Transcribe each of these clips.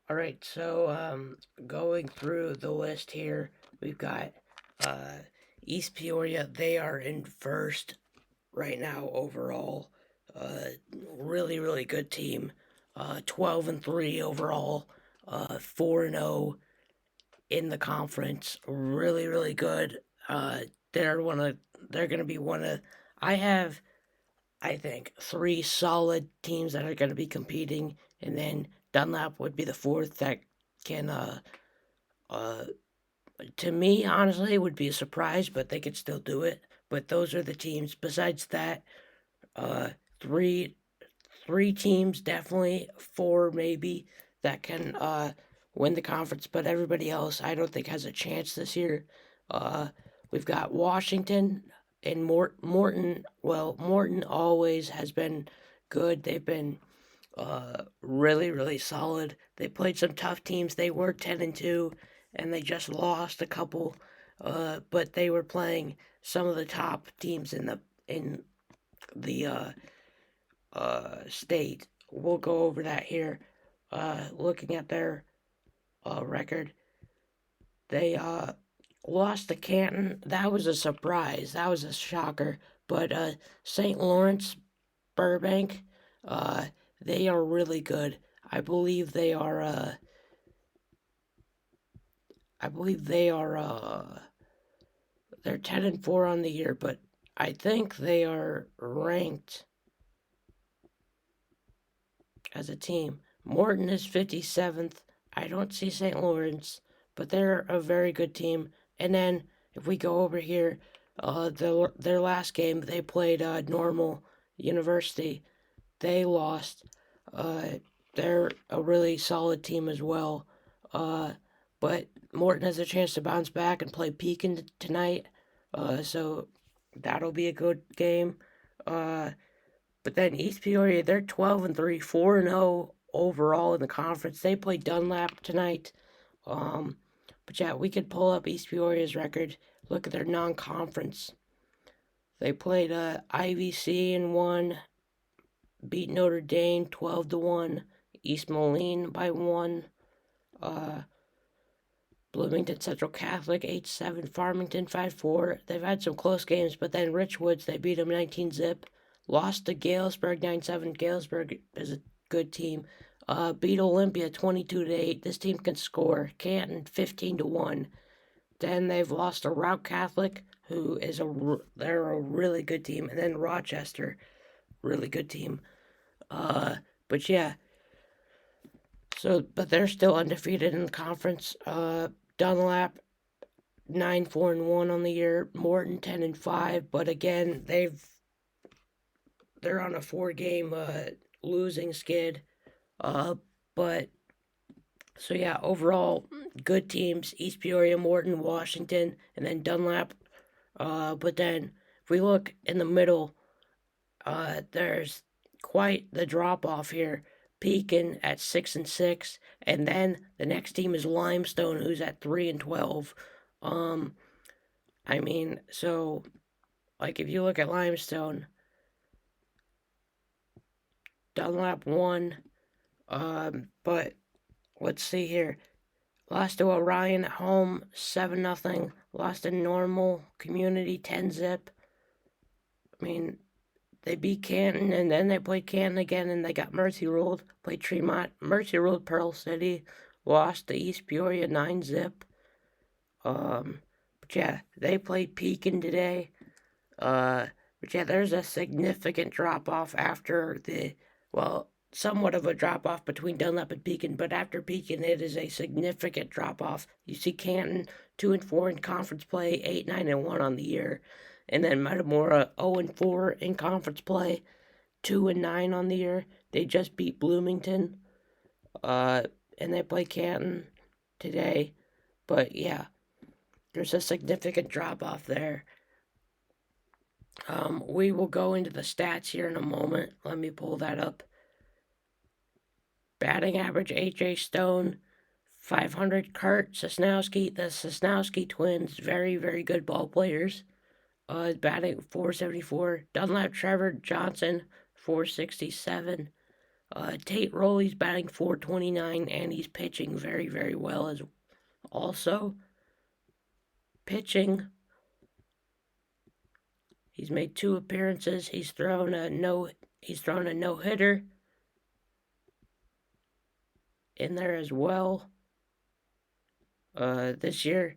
All right, so going through the list here, we've got uh, East Peoria. They are in first right now overall. Uh, really good team. 12-3 overall. 4-0 in the conference. Really good. Uh, they're one of. They're gonna be one of. I have I think three solid teams that are going to be competing, and then Dunlap would be the fourth that can. Uh, to me, honestly, it would be a surprise, but they could still do it. But those are the teams. Besides that, uh, three three teams definitely, four maybe that can win the conference. But everybody else, I don't think has a chance this year. Uh, we've got Washington and Morton. Well, Morton always has been good. They've been really solid. They played some tough teams. They were 10-2, and they just lost a couple. But they were playing some of the top teams in the state. We'll go over that here. Looking at their record, they lost to Canton. That was a surprise. That was a shocker. But St. Lawrence, Burbank, uh, they are really good. I believe they are. I believe they are. They're 10-4 on the year, but I think they are ranked as a team. Morton is 57th. I don't see St. Lawrence, but they're a very good team. And then if we go over here, their last game they played Normal University. They lost. Uh, they're a really solid team as well. Uh, but Morton has a chance to bounce back and play Pekin tonight. So that'll be a good game. Uh, but then East Peoria, they're 12-3, 4-0 overall in the conference. They play Dunlap tonight. Um, but yeah, we could pull up East Peoria's record. Look at their non-conference. They played IVC and won. Beat Notre Dame 12-1. East Moline by 1. Uh, Bloomington Central Catholic 8-7. Farmington 5-4. They've had some close games, but then Richwoods, they beat them 19-zip. Lost to Galesburg 9-7. Galesburg is a good team. Beat Olympia 22-8. This team can score. Canton 15-1. Then they've lost to Route Catholic, who is they're a really good team, and then Rochester, really good team. But yeah, but they're still undefeated in the conference. Dunlap 9-4-1 on the year. Morton 10-5, but again they're on a 4-game losing skid. But so yeah, overall good teams: East Peoria, Morton, Washington, and then Dunlap. But then if we look in the middle, there's quite the drop off here. Pekin at 6-6, and then the next team is Limestone, who's at 3-12. Um, I mean, so like if you look at Limestone, Dunlap won. But let's see here. Lost to Orion at home, 7-0. Lost to Normal Community 10-zip. I mean, they beat Canton, and then they played Canton again, and they got Mercy ruled. Played Tremont. Mercy ruled Pearl City. Lost to East Peoria 9-zip. But yeah, they played Pekin today. But yeah, there's a significant drop off after somewhat of a drop off between Dunlap and Pekin, but after Pekin, it is a significant drop off. You see Canton 2-4 in conference play, 8-9-1 on the year. And then Metamora 0-4 in conference play, 2-9 on the year. They just beat Bloomington, and they play Canton today. But yeah, there's a significant drop off there. We will go into the stats here in a moment. Let me pull that up. Batting average: A.J. Stone, 500. Kurt Sosnowski, the Sosnowski twins, very good ball players. Batting 474. Dunlap Trevor Johnson, 467. Tate Rowley's batting .429, and he's pitching very, very well as also. Pitching, he's made 2 appearances. He's thrown a no hitter in there as well. This year,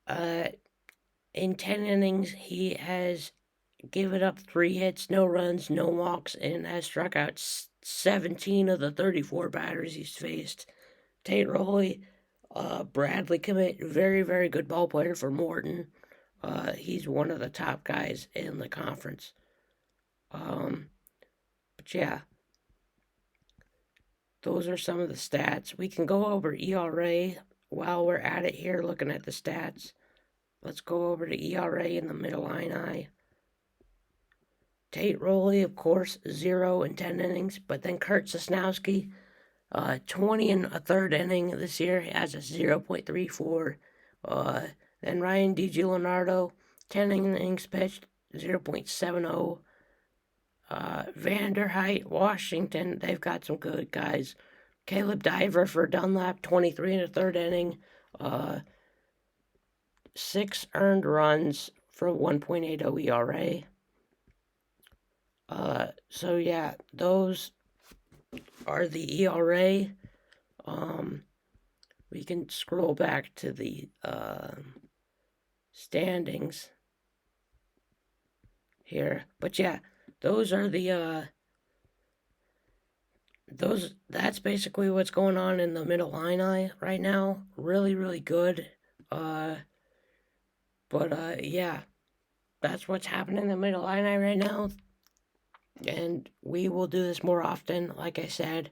in 10 innings, he has given up 3 hits, no runs, no walks, and has struck out 17 of the 34 batters he's faced. Tate Rowley, Bradley commit, very, very good ball player for Morton. He's one of the top guys in the conference. But yeah, those are some of the stats. We can go over ERA while we're at it here, looking at the stats. Let's go over to ERA in the Mid Illini. Tate Rowley, of course, 0 in 10 innings, but then Kurt Sosnowski, 20 in a third inning this year, has a 0.34. Then Ryan DiGianardo, 10 innings pitched, 0.70. Vanderheit, Washington, they've got some good guys. Caleb Diver for Dunlap, 23 in a third inning, 6 earned runs for 1.80 ERA. So yeah, those are the ERA. We can scroll back to the standings here, but yeah, those are the that's basically what's going on in the Mid Illini right now. Really, really good. Yeah, that's what's happening in the Mid Illini right now. And we will do this more often, like I said.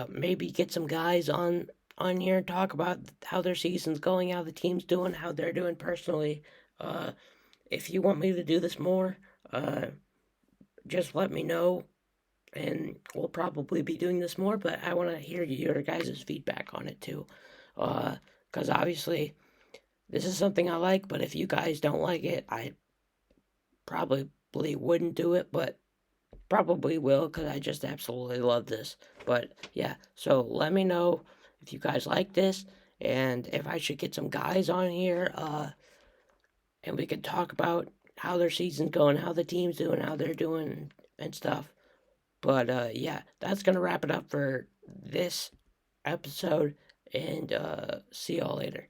Maybe get some guys on here and talk about how their season's going, how the team's doing, how they're doing personally. If you want me to do this more, just let me know, and we'll probably be doing this more, but I want to hear your guys' feedback on it too. Because obviously, this is something I like, but if you guys don't like it, I probably wouldn't do it, but probably will, because I just absolutely love this. But yeah, so let me know if you guys like this, and if I should get some guys on here, and we can talk about how their season's going, how the team's doing, how they're doing, and stuff. But yeah, that's gonna wrap it up for this episode, and see y'all later.